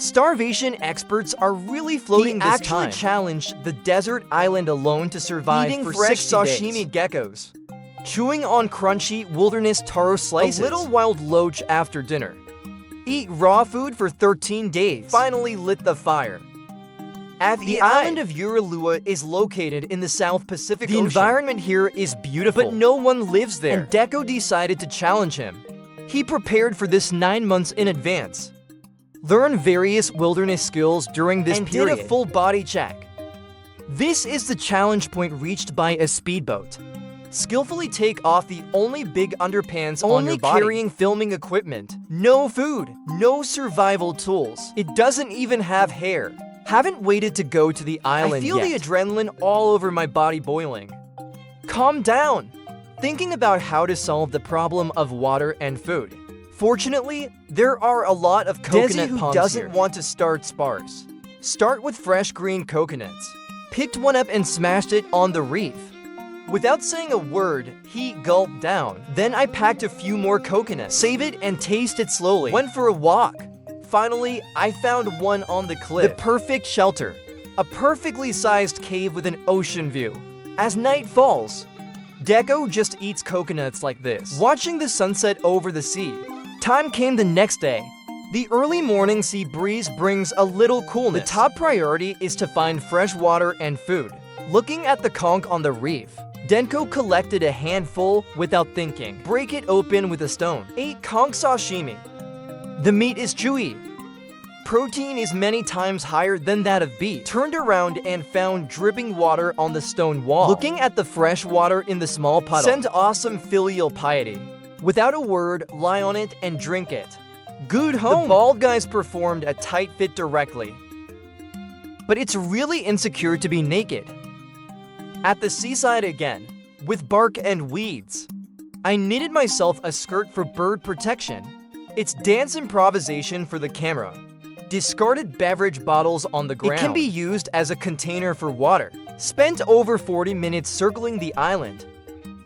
Starvation experts are really floating this time. He actually challenged the desert island alone to survive eating for fresh sashimi geckos, chewing on crunchy wilderness taro slices, a little wild loach after dinner. Eat raw food for 13 days. Finally lit the fire. The island of Uralua is located in the South Pacific Ocean. The environment here is beautiful, but no one lives there. And Deco decided to challenge him. He prepared for this 9 months in advance. Learn various wilderness skills during this period. And did a full body check. This is the challenge point reached by a speedboat. Skillfully take off the only big underpants on your body. Only carrying filming equipment. No food. No survival tools. It doesn't even have hair. Haven't waited to go to the island yet. I feel the adrenaline all over my body boiling. Calm down. Thinking about how to solve the problem of water and food. Fortunately, there are a lot of coconut palms who doesn't want to start sparse. Start with fresh green coconuts. Picked one up and smashed it on the reef. Without saying a word, he gulped down. Then I packed a few more coconuts. Save it and taste it slowly. Went for a walk. Finally, I found one on the cliff. The perfect shelter. A perfectly sized cave with an ocean view. As night falls, Deco just eats coconuts like this, watching the sunset over the sea. Time came the next day. The early morning sea breeze brings a little coolness. The top priority is to find fresh water and food. Looking at the conch on the reef, Denko collected a handful without thinking. Break it open with a stone. Ate conch sashimi. The meat is chewy. Protein is many times higher than that of beef. Turned around and found dripping water on the stone wall. Looking at the fresh water in the small puddle. Send awesome filial piety. Without a word, lie on it and drink it. Good home. The bald guys performed a tight fit directly. But it's really insecure to be naked. At the seaside again, with bark and weeds. I knitted myself a skirt for bird protection. It's dance improvisation for the camera. Discarded beverage bottles on the ground. It can be used as a container for water. Spent over 40 minutes circling the island.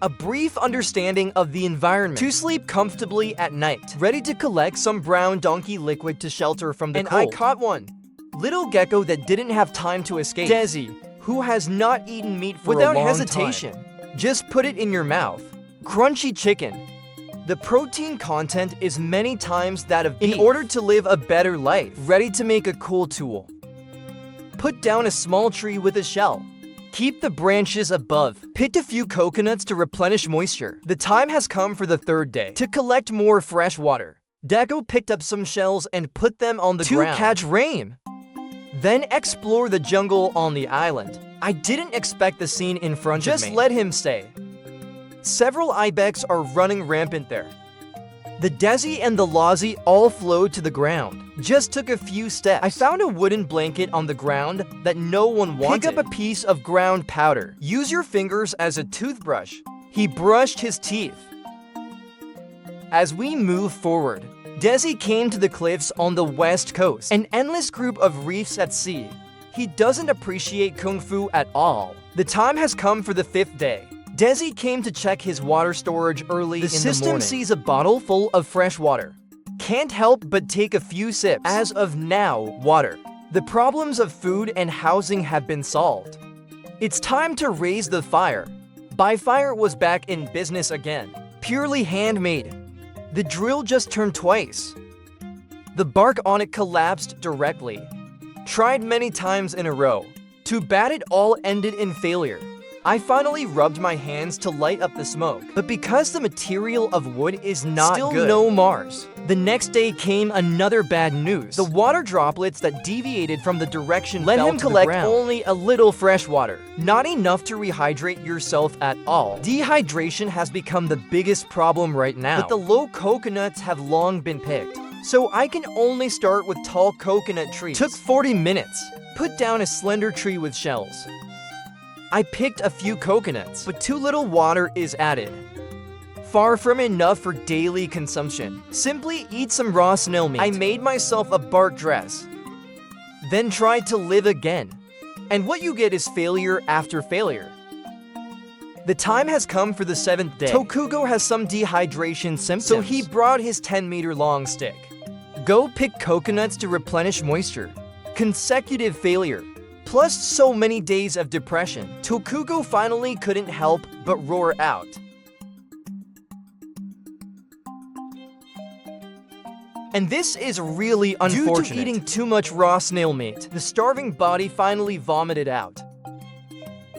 A brief understanding of the environment. To sleep comfortably at night. Ready to collect some brown donkey liquid to shelter from the cold. And I caught one. Little gecko that didn't have time to escape. Desi, who has not eaten meat for a long time. Without hesitation, just put it in your mouth. Crunchy chicken. The protein content is many times that of beef. In order to live a better life, ready to make a cool tool. Put down a small tree with a shell. Keep the branches above. Picked a few coconuts to replenish moisture. The time has come for the third day. To collect more fresh water. Deco picked up some shells and put them on the ground. To catch rain. Then explore the jungle on the island. I didn't expect the scene in front of me. Just let him stay. Several ibex are running rampant there. The Desi and the Lazi all flowed to the ground. Just took a few steps. I found a wooden blanket on the ground that no one wanted. Pick up a piece of ground powder. Use your fingers as a toothbrush. He brushed his teeth. As we move forward, Desi came to the cliffs on the west coast. An endless group of reefs at sea. He doesn't appreciate kung fu at all. The time has come for the 5th day. Desi came to check his water storage early in the morning. The system sees a bottle full of fresh water. Can't help but take a few sips. As of now, water. The problems of food and housing have been solved. It's time to raise the fire. By Fire was back in business again. Purely handmade. The drill just turned twice. The bark on it collapsed directly. Tried many times in a row. Too bad it all ended in failure. I finally rubbed my hands to light up the smoke, but because the material of wood is not good, still no Mars. The next day came another bad news. The water droplets that deviated from the direction let him collect only a little fresh water, not enough to rehydrate yourself at all. Dehydration has become the biggest problem right now, but the low coconuts have long been picked, so I can only start with tall coconut trees. Took 40 minutes. Put down a slender tree with shells. I picked a few coconuts, but too little water is added. Far from enough for daily consumption. Simply eat some raw snail meat. I made myself a bark dress. Then tried to live again. And what you get is failure after failure. The time has come for the 7th day. Tokugo has some dehydration symptoms, so he brought his 10-meter long stick. Go pick coconuts to replenish moisture. Consecutive failure. Plus so many days of depression. Tokugo finally couldn't help but roar out. And this is really unfortunate. Due to eating too much raw snail meat, the starving body finally vomited out.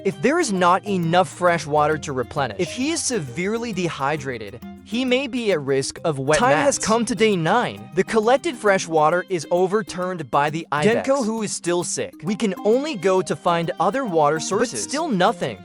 If there is not enough fresh water to replenish, if he is severely dehydrated, he may be at risk of wet Time mats. has come to day 9. The collected fresh water is overturned by the ibex. Denko, who is still sick. We can only go to find other water sources. But still nothing.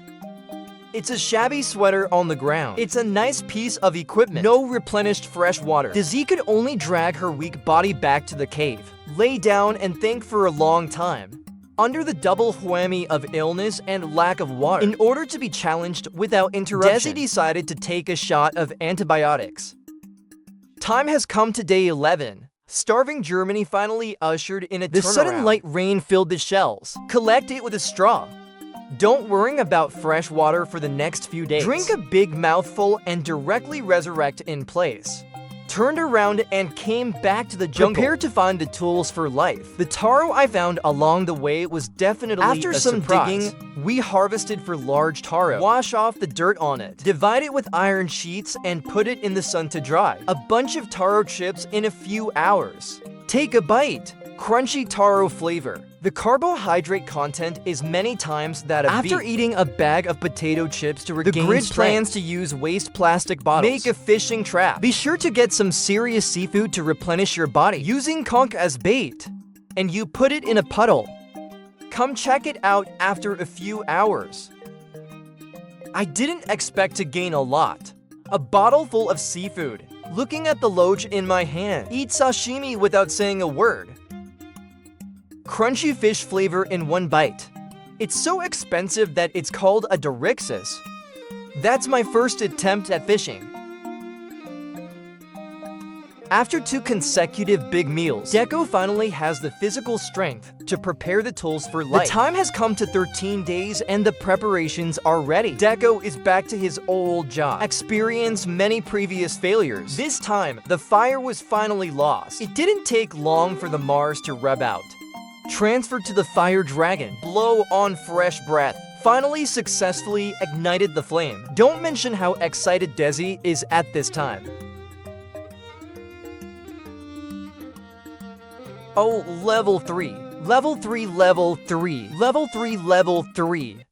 It's a shabby sweater on the ground. It's a nice piece of equipment. No replenished fresh water. Dizzy could only drag her weak body back to the cave, lay down and think for a long time, under the double whammy of illness and lack of water. In order to be challenged without interruption, Desi decided to take a shot of antibiotics. Time has come to day 11. Starving Germany finally ushered in a turnaround. The sudden light rain filled the shells. Collect it with a straw. Don't worry about fresh water for the next few days. Drink a big mouthful and directly resurrect in place. Turned around and came back to the jungle, prepared to find the tools for life. The taro I found along the way was definitely After some digging, we harvested for large taro. Wash off the dirt on it. Divide it with iron sheets and put it in the sun to dry. A bunch of taro chips in a few hours. Take a bite. Crunchy taro flavor. The carbohydrate content is many times that of beef. After eating a bag of potato chips to regain strength, the grid plans to use waste plastic bottles. Make a fishing trap. Be sure to get some serious seafood to replenish your body, using conch as bait. And you put it in a puddle. Come check it out after a few hours. I didn't expect to gain a lot. A bottle full of seafood. Looking at the loge in my hand. Eat sashimi without saying a word. Crunchy fish flavor in one bite. It's so expensive that it's called a dorixis. That's my first attempt at fishing. After 2 consecutive big meals, Deko finally has the physical strength to prepare the tools for life. The time has come to 13 days and the preparations are ready. Deko is back to his old job. Experienced many previous failures. This time, the fire was finally lost. It didn't take long for the Mars to rub out. Transfer to the fire dragon. Blow on fresh breath. Finally successfully ignited the flame. Don't mention how excited Desi is at this time. Oh, level 3. Level 3, level 3. Level 3, level 3.